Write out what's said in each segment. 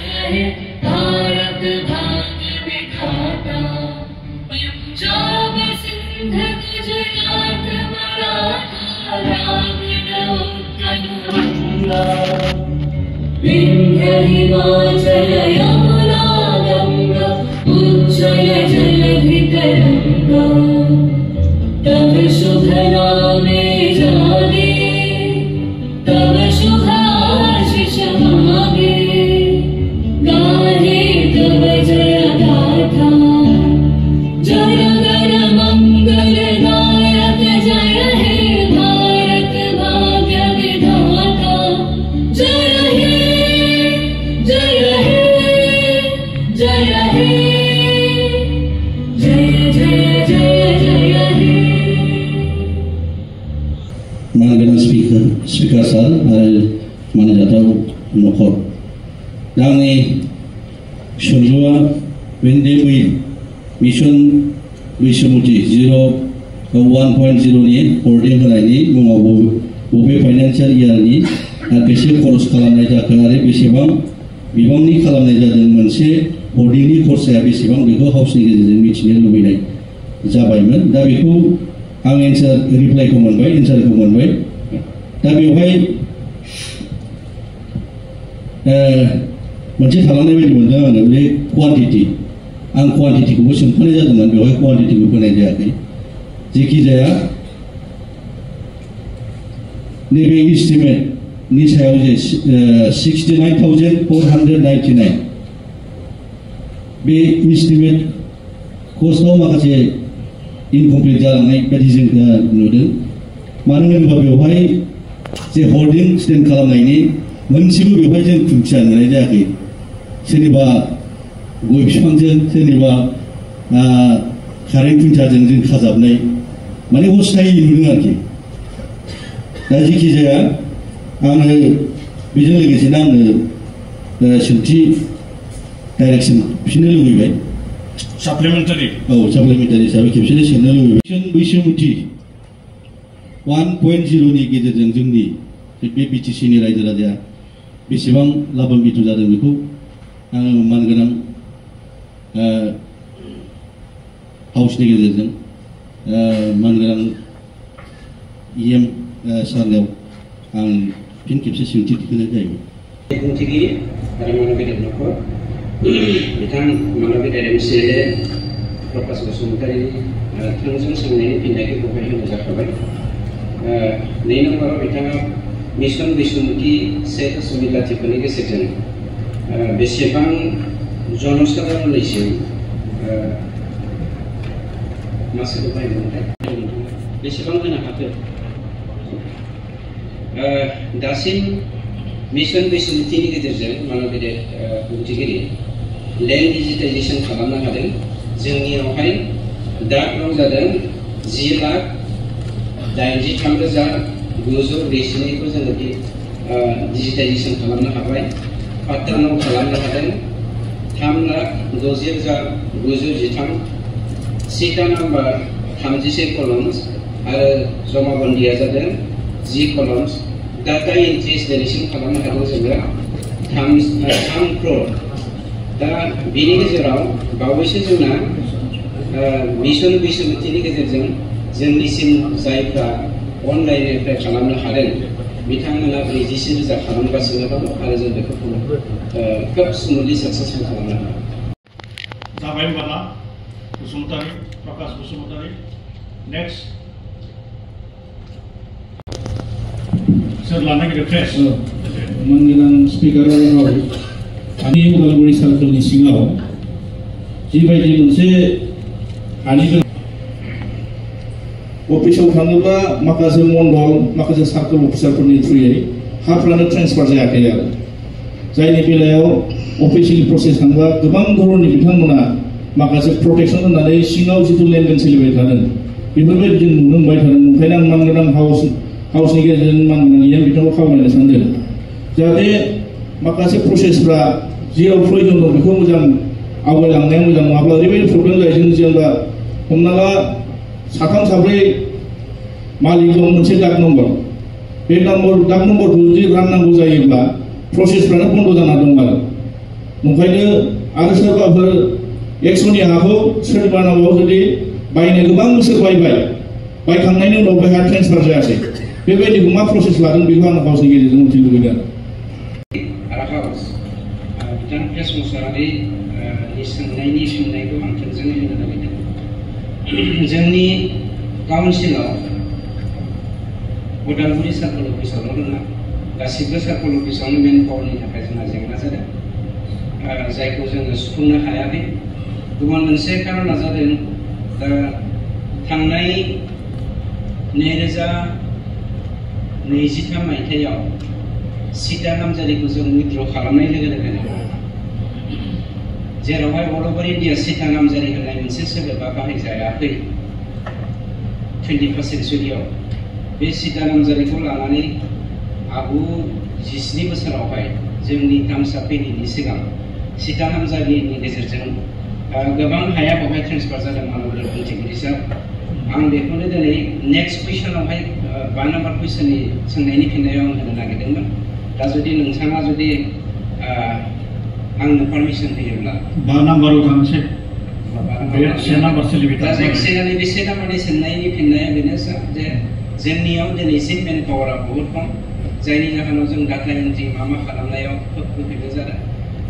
भारत भाग्य विधाता पंजाब सिंध गुजरात मराठा द्राविड़ उत्कल गंगा विंध्य हिमाचल यमुना गंगा उच्चल जलधि तरंगा तव शुभ नामे जागे तव शुभ आशीष मांगे गाहे तव जय गाथा जय गण मंगल दायक जय हे भारत भाग्य विधाता जय हे जय हे जय हे जय जय जय जय हे मानगोनां स्पिकार सार आरो मानजाथाव नखर दा आंनि सोंलुआ बेनोदि बै मिशन बैसोमुथि 1.0 नि हर्डिं होनायनि मुङाव बबे फाइनान्सियेल इयारनि बेसे खरस खालामनाय जाखो आरो बेसेबां बिबांनि खालामनाय जादों मोनसे हर्डिंनि खरसाया बेसेबां बेखौ हाउसनि गेजेरजों मिथिनो लुबैनाय जाबायमोन दा बेखौ आं रिप्लाइखौ मोनबाय एन्सारखौ मोनबाय दा बेवहाय मोनसे थालांनाय बायदि मोनदों आङो बे क्वान्टिटि आं क्वान्टिटिखौबो सोंफानाय जादोंमोन बेवहाय क्वान्टिटिखौ होनाय जायाखै जेखि जाया नैबे इस्टिमेटनि सायाव जे 69,499 बे इस्टिमेट कस्टआव माखासे इनकमप्लिट जालांनाय बायदि जों नुदों मानो होनोबा बेवहाय जे हर्डिं स्टेन्ड खालामनायनि मोनसेबो बेवहाय जों खुन्थिया नुनाय जायाखै सोरनिबा गय बिफांजों सोरनिबा कारेन्ट खुन्थियाजों जों खाजाबनाय माने अस्थायि नुदों आरोखि दा जेखि जाया आङो बेजों लोगोसेनो आङो सोंथि डाइरेक्सन फिननो लुबैबाय साप्लिमेन्टारि साप्लिमेन्टारि हिसाबै खेबसेनो सोंनो लुबैबाय बैसोमुथि 1.0 नि गेजेरजों जोंनि बे बिटिसिनि रायजो राजाया बेसेबां लाभान्वित जादों बेखौ आङो मानगोनां हाउसनि गेजेरजों मानगोनां इएम सारनायाव आं फिन खेबसे सोंथि दिखांनाय जाहैबाय बुंथिगिरि आरो मानगोनां नखर बिथां मानगोनां एमसिएलए प्रकाश बसुमतारिनि थोंजों सोंनायनि फिननायखौ बहाय होनो जाखाबाय 2 नम्बराव बिथाङा मिशन बैसोमुथि 1.0 गेजेरजों बेसेबां जनसाधारणनिसिम मासेबो बायदोंमोनथाय बेसेबां होनो हाखो दासिम मिशन बैसोमुथिनि गेजेरजों मानगोनां बुंथिगिरि लेन्ड डिजिटाइजेसन खालामनो हादों जोंनियावहाय दागनाव जादों 10,83,942 जोङो डिजिटाइजेसन खालामनो हाबाय पाट्टानाव खालामनो हादों 3,60,913 सिटा नाम्बार 31 कलम्स आरो जमाबन्दिया जादों 10 कलम्स डाटा एन्ट्रिस दिनैसिम खालामनो हादों जोङो 3 crore दा बेनि गेजेराव बावैसो जोंना मिशन बैसोमुथिनि गेजेरजों जोंनिसिम जायफ्रा अनलाइन एप्लाइ खालामनो हादों बिथांमोना 44,000 खालामगासिनो दं आरो जों बेखौ खोब स्मुथलि साक्सेसफुल खालामनो हादों जाबाय होनबाना बसुमतारि प्रकाश बसुमतारि नेक्स्ट सोर लानो नागिरदों फ्रेस मानगोनां स्पिकार राव आंनि उदालगुरि सार्कोलनि सिङाव जिबायदि मोनसे हानि अफिसाव थाङोब्ला माखासे मण्डल माखासे सार्कोल अफिसारफोरनि थ्रुयै हाफ्रानो ट्रेन्सफार जायाखै आरो जायनि बेलायाव अफिसियेल प्रसेस थांबा गोबां धरननि बिथांमोना माखासे प्रटेक्सन होनानै सिङाव जिथु लेनदेन सोलिबाय थादों बेफोरबायदि जों नुनो मोनबाय थादों ओंखायनो आं मानगोनां हाउसनि गेजेरजों मानगोनां इएम बिथांखौ खावलायनो सानदों जाहाथे माखासे प्रसेसफ्रा जेराव प्रयजन दं बेखौ मोजां आवगायलांनाया मोजां नङाब्ला ओरैबायदि प्रब्लेम जायो जों जेनेबा हमना ला 3-4 मालिक दं मोनसे डाक नम्बर बे दाग नम्बरखौ जुदि राननांगौ जायोब्ला प्रसेसफ्रानो बन्द जाना दं आरो ओंखायनो आरो सोरबाफोर 100नि हाखौ सोरबानाव जुदि बायनो गोबां बोसोर बायखांनायनि उनाव बेहा ट्रेन्सफार जायासै बेबायदिखौ मा प्रसेस लादों बेखौ आं हाउसनि गेजेरजों मिथिनो लुबैदों हाउस बिथां प्रेस मुसाहारि सोंनायनि फिननायखौ आं थोंजोङै होनो नागिरदों जोंनि काउन्सिलाव उदालगुरि सार्कल अफिसावल' नङा गासिबो सार्कल अफिसावनो मेन पावारनि थाखाय जोंहा जेंना जादों जायखौ जोङो सुफुंनो हायाखै गुबुन मोनसे खारना जादों दा थांनाय 2023 मायथाइयाव सिटा नामजारिखौ जों उइथड्र खालामनाय लोगो लोगोनो जेरावहाय अल अभार इन्डिया सिटा नामजारि होननाय मोनसे सोदोबा बाहायजायाखै 21st सेन्चुरियाव बे सिटा नामजारिखौ लानानै आगु 17 बोसोरावहाय जोंनि तामसा पेनिनि सिगां सिटा नामजारिनि गेजेरजों गोबां हाया बेवहाय ट्रेन्सफार जादों माननीय बुंथिगिरि सार आं बेखौनो दिनै नेक्स्ट कुइसनावहाय 5 नाम्बार कुइसननि सोंनायनि फिननायाव आं होनो नागिरदोंमोन दा जुदि नोंथाङा जुदि आंनो पारमिसन होयोब्ला 5 नाम्बाराव थांसै बे 1 नाम्बार सोलिबाय दा जायखिजाया बे 1 नाम्बारनि सोंनायनि फिननाया बेनो सार जे जोंनियाव दिनैसिम मेन पावारा बहुद खम जायनि जाहोनाव जों डाटा एन्ट्रि मा खालामनायाव खोब गोख्रैबो जादों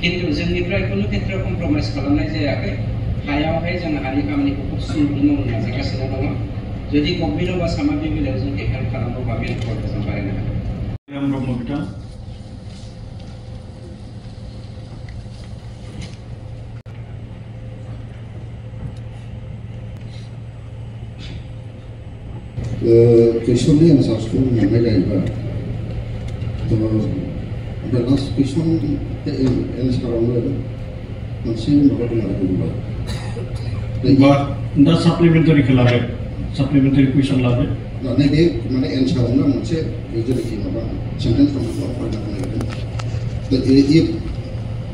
किन्तु जोंनिफ्राय खुनु खेथ्रआव कमप्रमाइज खालामनाय जायाखै हायावहाय जों हानि खामानिखौ खुब सुंदुयै मावनो नाजागासिनो दङ जुदि गभर्नमेन्ट बा सामा बे बेलायाव जों हेल्प खालामोबा मेन पावारखौ जों बारायनो हागोन ब्रह्म बिथां questionnya yang satu mengenai apa? The last question yang sekarang itu masih berapa lagi dulu? दा supplementary लादो supplementary question लादो Nah, ini mana yang sekarang masih jadi apa? Sentence from the law that if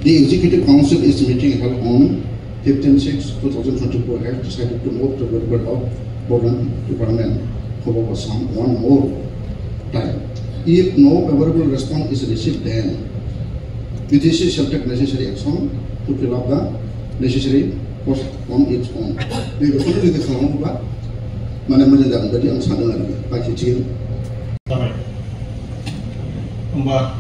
the Executive Council is meeting held on 15/6/2024 has decided to move the report of Board Department for one more time. If no favorable response is received, then BTC shall take necessary action to fill up the necessary post on its own. Jadi kalau kita kalau apa, mana jangan jadi yang sadar lagi, Pak Kecil. Baik. Mbak.